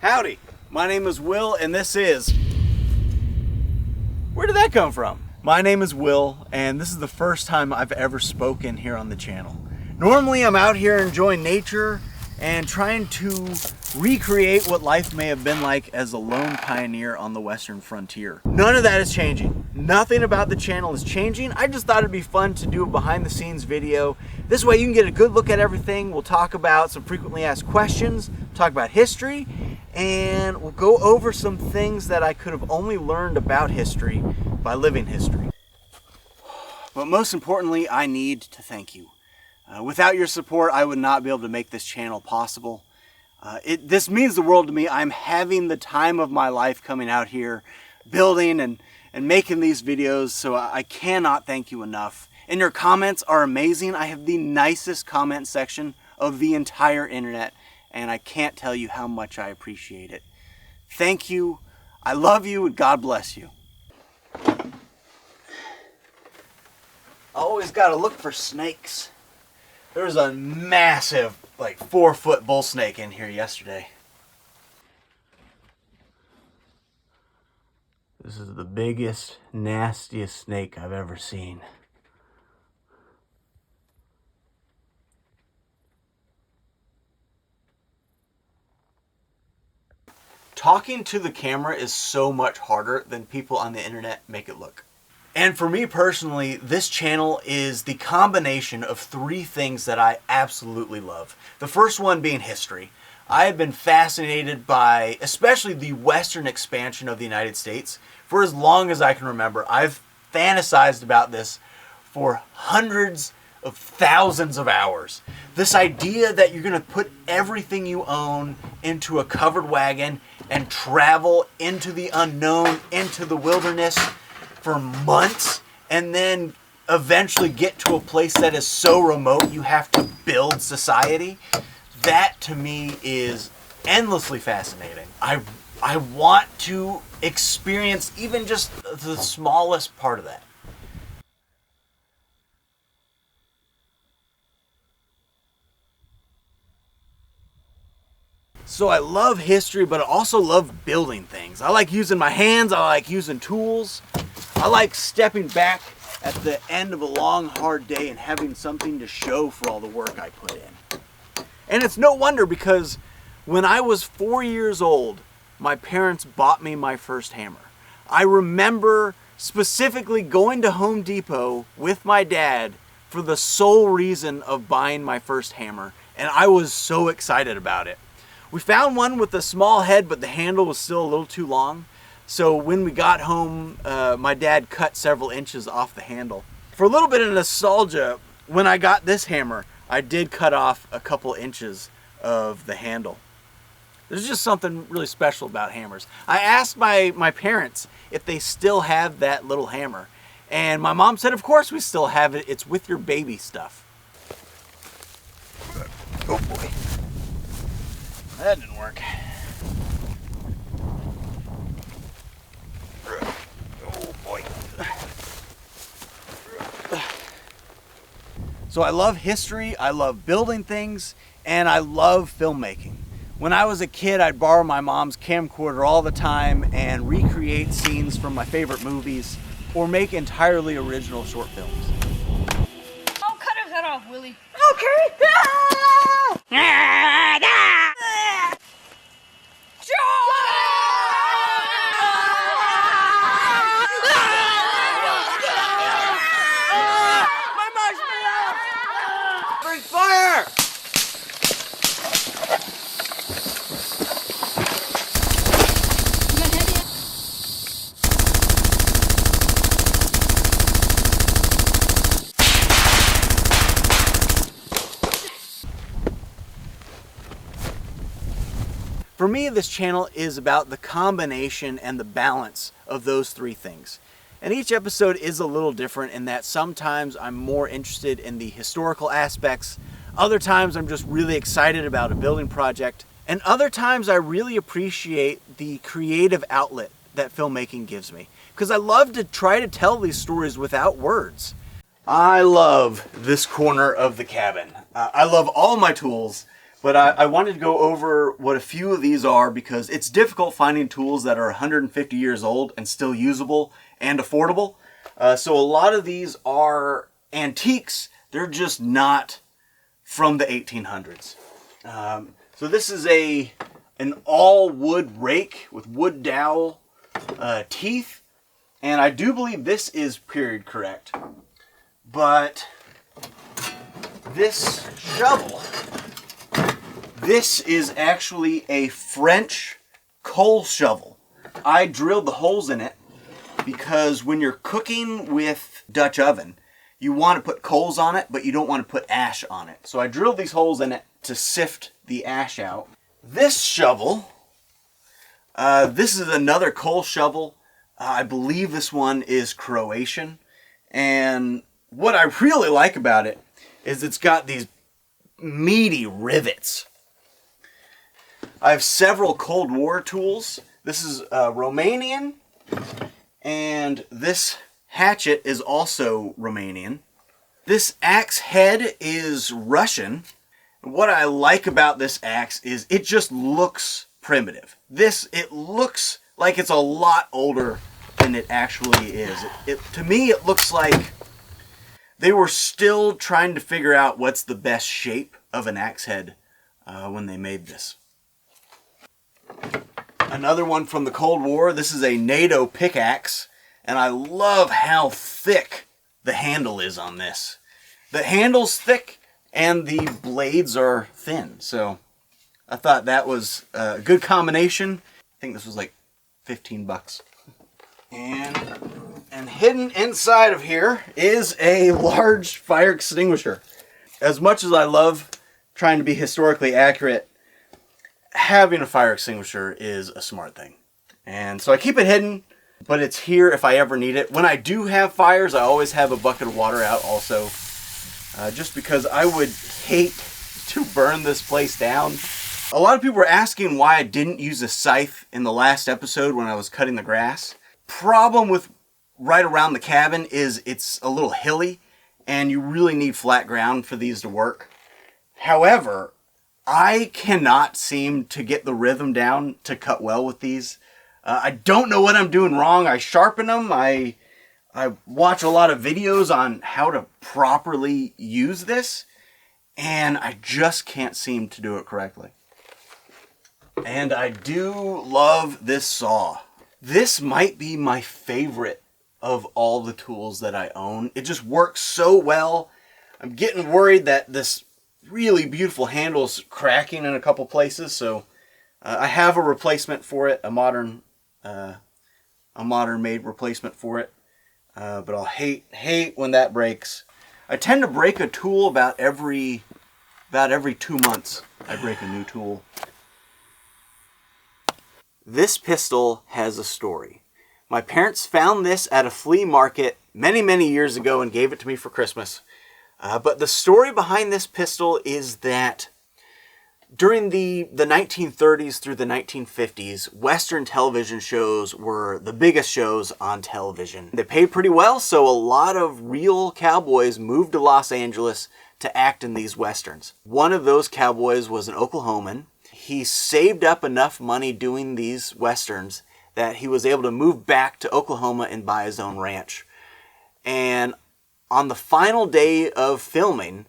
Howdy, my name is Will and this is... Where did that come from? My name is Will and this is the first time I've ever spoken here on the channel. Normally I'm out here enjoying nature and trying to recreate what life may have been like as a lone pioneer on the western frontier. None of that is changing. Nothing about the channel is changing. I just thought it'd be fun to do a behind the scenes video. This way you can get a good look at everything. We'll talk about some frequently asked questions, talk about history, and we'll go over some things that I could have only learned about history by living history. But most importantly, I need to thank you. Without your support, I would not be able to make this channel possible. This means the world to me. I'm having the time of my life coming out here, building and making these videos, so I cannot thank you enough. And your comments are amazing. I have the nicest comment section of the entire internet, and I can't tell you how much I appreciate it. Thank you, I love you, and God bless you. Always gotta look for snakes. There was a massive, like 4-foot bull snake in here yesterday. This is the biggest, nastiest snake I've ever seen. Talking to the camera is so much harder than people on the internet make it look. And for me personally, this channel is the combination of 3 things that I absolutely love. The first one being history. I have been fascinated by especially the western expansion of the United States for as long as I can remember. I've fantasized about this for hundreds of thousands of hours. This idea that you're going to put everything you own into a covered wagon and travel into the unknown, into the wilderness for months, and then eventually get to a place that is so remote you have to build society. That to me is endlessly fascinating. I want to experience even just the smallest part of that. So I love history, but I also love building things. I like using my hands, I like using tools. I like stepping back at the end of a long, hard day and having something to show for all the work I put in. And it's no wonder, because when I was 4 years old, my parents bought me my first hammer. I remember specifically going to Home Depot with my dad for the sole reason of buying my first hammer, and I was so excited about it. We found one with a small head, but the handle was still a little too long. So when we got home, my dad cut several inches off the handle. For a little bit of nostalgia, when I got this hammer, I did cut off a couple inches of the handle. There's just something really special about hammers. I asked my parents if they still have that little hammer, and my mom said, of course we still have it. It's with your baby stuff. Oh boy. That didn't work. Oh boy. So I love history, I love building things, and I love filmmaking. When I was a kid, I'd borrow my mom's camcorder all the time and recreate scenes from my favorite movies or make entirely original short films. Oh, cut his head off, Willie. Okay. My marshmallow! Bring fire! For me, this channel is about the combination and the balance of those 3 things. And each episode is a little different in that sometimes I'm more interested in the historical aspects, other times I'm just really excited about a building project, and other times I really appreciate the creative outlet that filmmaking gives me, because I love to try to tell these stories without words. I love this corner of the cabin. I love all my tools, But I wanted to go over what a few of these are because it's difficult finding tools that are 150 years old and still usable and affordable. So a lot of these are antiques. They're just not from the 1800s. So this is an all wood rake with wood dowel teeth. And I do believe this is period correct. But this shovel, this is actually a French coal shovel. I drilled the holes in it because when you're cooking with Dutch oven, you want to put coals on it, but you don't want to put ash on it. So I drilled these holes in it to sift the ash out. This shovel, this is another coal shovel. I believe this one is Croatian. And what I really like about it is it's got these meaty rivets. I have several Cold War tools. This is Romanian, and this hatchet is also Romanian. This axe head is Russian. What I like about this axe is it just looks primitive. It looks like it's a lot older than it actually is. To me, it looks like they were still trying to figure out what's the best shape of an axe head when they made this. Another one from the Cold War. This is a NATO pickaxe, and I love how thick the handle is on this. The handle's thick and the blades are thin, so I thought that was a good combination. I think this was like 15 bucks. And hidden inside of here is a large fire extinguisher. As much as I love trying to be historically accurate, having a fire extinguisher is a smart thing. And so I keep it hidden, but it's here if I ever need it. When I do have fires, I always have a bucket of water out also, just because I would hate to burn this place down. A lot of people were asking why I didn't use a scythe in the last episode when I was cutting the grass. Problem with right around the cabin is it's a little hilly, and you really need flat ground for these to work. However, I cannot seem to get the rhythm down to cut well with these. I don't know what I'm doing wrong. I sharpen them. I watch a lot of videos on how to properly use this, and I just can't seem to do it correctly. And I do love this saw. This might be my favorite of all the tools that I own. It just works so well. I'm getting worried that this really beautiful handle's cracking in a couple places, so I have a replacement for it, a modern made replacement for it, but I'll hate when that breaks. I tend to break a tool about every 2 months. I break a new tool. This pistol has a story. My parents found this at a flea market many years ago and gave it to me for Christmas. But the story behind this pistol is that during the 1930s through the 1950s, Western television shows were the biggest shows on television. They paid pretty well, so a lot of real cowboys moved to Los Angeles to act in these Westerns. One of those cowboys was an Oklahoman. He saved up enough money doing these Westerns that he was able to move back to Oklahoma and buy his own ranch. And on the final day of filming,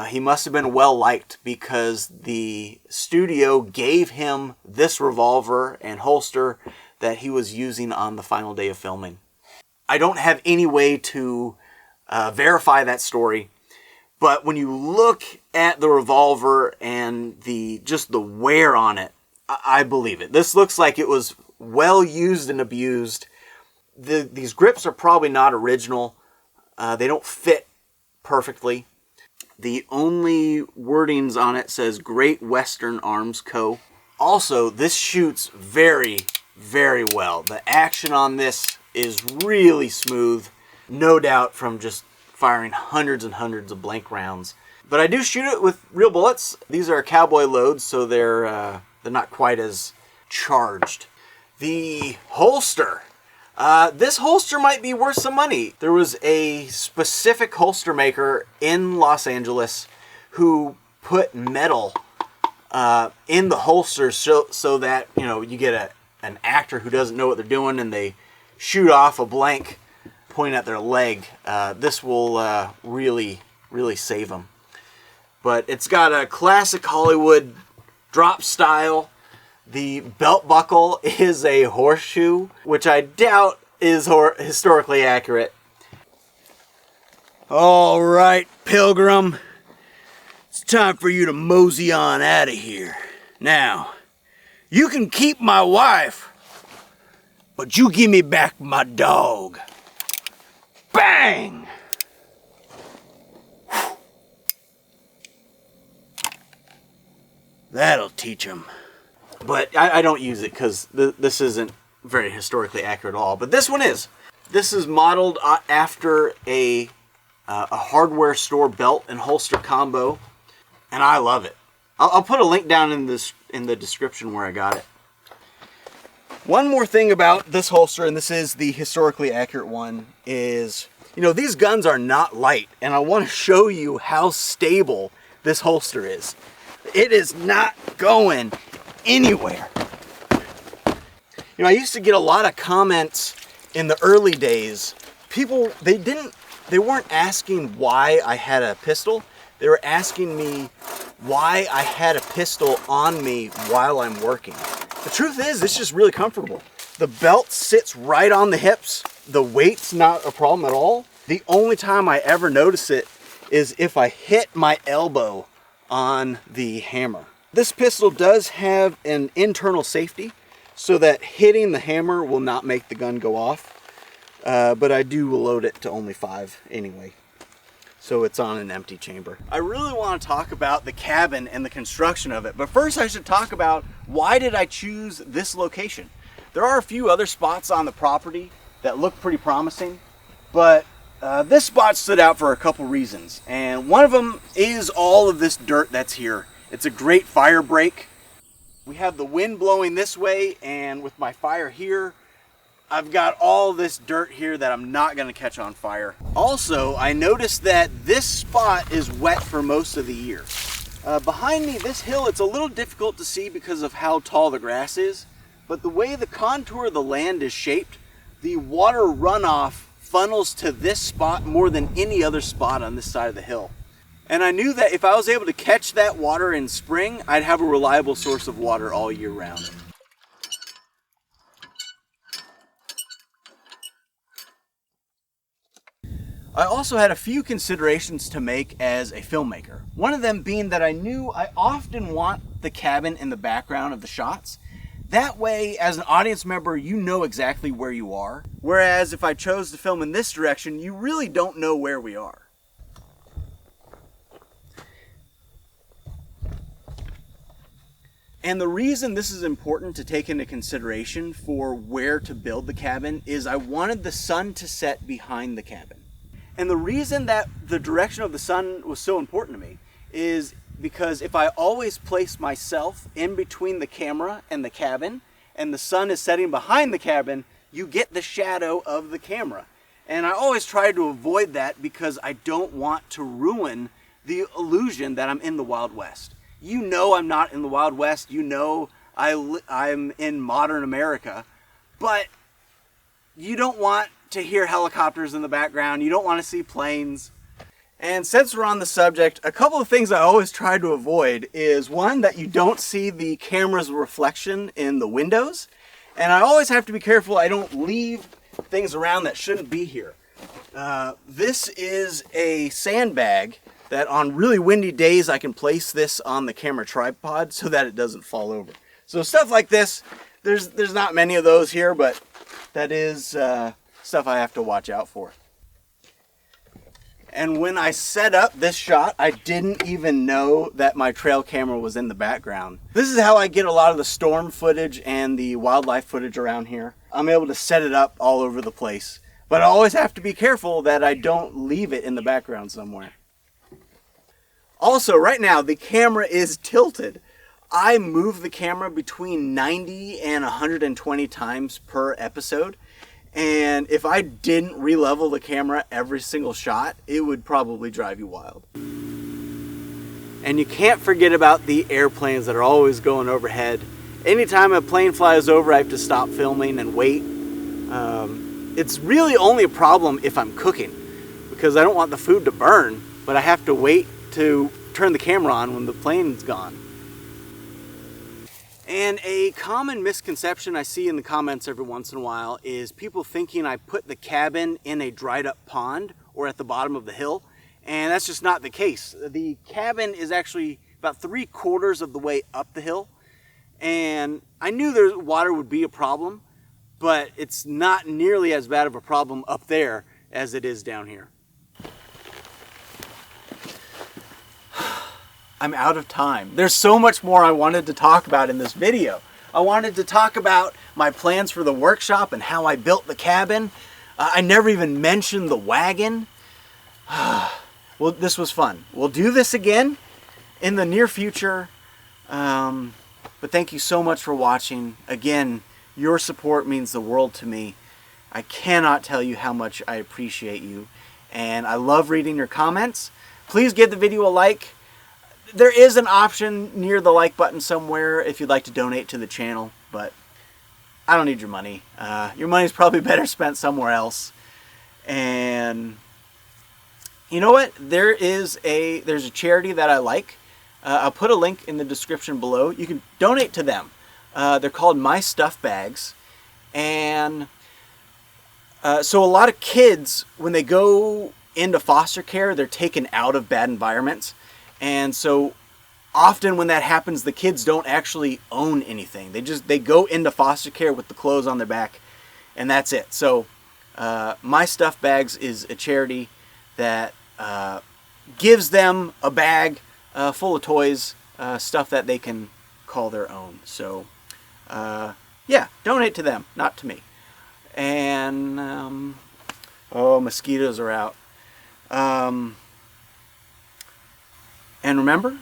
he must have been well liked because the studio gave him this revolver and holster that he was using on the final day of filming. I don't have any way to verify that story, but when you look at the revolver and just the wear on it, I believe it. This looks like it was well used and abused. These grips are probably not original. They don't fit perfectly. The only wordings on it says Great Western Arms Co. Also, this shoots very well. The action on this is really smooth. No doubt from just firing hundreds and hundreds of blank rounds. But I do shoot it with real bullets. These are cowboy loads, so they're not quite as charged. The holster. This holster might be worth some money. There was a specific holster maker in Los Angeles who put metal in the holster so that, you know, you get an actor who doesn't know what they're doing and they shoot off a blank point at their leg. This will really save them. But it's got a classic Hollywood drop style. The belt buckle is a horseshoe, which I doubt is historically accurate. All right, Pilgrim. It's time for you to mosey on out of here. Now, you can keep my wife, but you give me back my dog. Bang! That'll teach him. But I don't use it because this isn't very historically accurate at all. But this one is. This is modeled after a hardware store belt and holster combo, and I love it. I'll put a link down in the description where I got it. One more thing about this holster, and this is the historically accurate one, is, you know, these guns are not light, and I want to show you how stable this holster is. It is not going anywhere. You know, I used to get a lot of comments in the early days. People, they weren't asking why I had a pistol. They were asking me why I had a pistol on me while I'm working. The truth is, it's just really comfortable. The belt sits right on the hips. The weight's not a problem at all. The only time I ever notice it is if I hit my elbow on the hammer. This pistol does have an internal safety so that hitting the hammer will not make the gun go off. But I do load it to only 5 anyway. So it's on an empty chamber. I really want to talk about the cabin and the construction of it, but first I should talk about why did I choose this location. There are a few other spots on the property that look pretty promising, but this spot stood out for a couple reasons, and one of them is all of this dirt that's here. It's a great fire break. We have the wind blowing this way, and with my fire here, I've got all this dirt here that I'm not going to catch on fire. Also, I noticed that this spot is wet for most of the year. Behind me, this hill, it's a little difficult to see because of how tall the grass is, but the way the contour of the land is shaped, the water runoff funnels to this spot more than any other spot on this side of the hill. And I knew that if I was able to catch that water in spring, I'd have a reliable source of water all year round. I also had a few considerations to make as a filmmaker. One of them being that I knew I often want the cabin in the background of the shots. That way, as an audience member, you know exactly where you are. Whereas if I chose to film in this direction, you really don't know where we are. And the reason this is important to take into consideration for where to build the cabin is I wanted the sun to set behind the cabin. And the reason that the direction of the sun was so important to me is because if I always place myself in between the camera and the cabin, and the sun is setting behind the cabin, you get the shadow of the camera. And I always try to avoid that because I don't want to ruin the illusion that I'm in the Wild West. You know I'm not in the Wild West, you know I'm in modern America, but you don't want to hear helicopters in the background, you don't want to see planes. And since we're on the subject, a couple of things I always try to avoid is one, that you don't see the camera's reflection in the windows, and I always have to be careful I don't leave things around that shouldn't be here. This is a sandbag that on really windy days I can place this on the camera tripod so that it doesn't fall over. So stuff like this, there's not many of those here, but that is stuff I have to watch out for. And when I set up this shot, I didn't even know that my trail camera was in the background. This is how I get a lot of the storm footage and the wildlife footage around here. I'm able to set it up all over the place, but I always have to be careful that I don't leave it in the background somewhere. Also, right now, the camera is tilted. I move the camera between 90 and 120 times per episode. And if I didn't re-level the camera every single shot, it would probably drive you wild. And you can't forget about the airplanes that are always going overhead. Anytime a plane flies over, I have to stop filming and wait. It's really only a problem if I'm cooking, because I don't want the food to burn, but I have to wait to turn the camera on when the plane's gone. And a common misconception I see in the comments every once in a while is people thinking I put the cabin in a dried up pond or at the bottom of the hill, and that's just not the case. The cabin is actually about 3/4 of the way up the hill, and I knew water would be a problem, but it's not nearly as bad of a problem up there as it is down here. I'm out of time. There's so much more I wanted to talk about in this video. I wanted to talk about my plans for the workshop and how I built the cabin. I never even mentioned the wagon. Well, this was fun. We'll do this again in the near future. But thank you so much for watching. Again, your support means the world to me. I cannot tell you how much I appreciate you. And I love reading your comments. Please give the video a like. There is an option near the like button somewhere if you'd like to donate to the channel, but I don't need your money. Your money's probably better spent somewhere else. And you know what? There's a charity that I like. I'll put a link in the description below. You can donate to them. They're called My Stuff Bags. And so a lot of kids, when they go into foster care, they're taken out of bad environments. And so often when that happens, the kids don't actually own anything. They go into foster care with the clothes on their back, and that's it. So My Stuff Bags is a charity that gives them a bag full of toys, stuff that they can call their own. So yeah, donate to them, not to me. And oh, mosquitoes are out. And remember,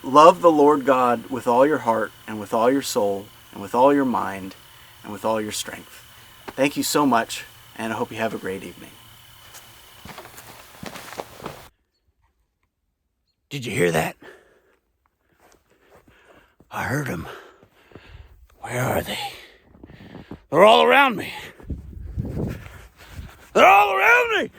love the Lord God with all your heart and with all your soul and with all your mind and with all your strength. Thank you so much, and I hope you have a great evening. Did you hear that? I heard them. Where are they? They're all around me. They're all around me!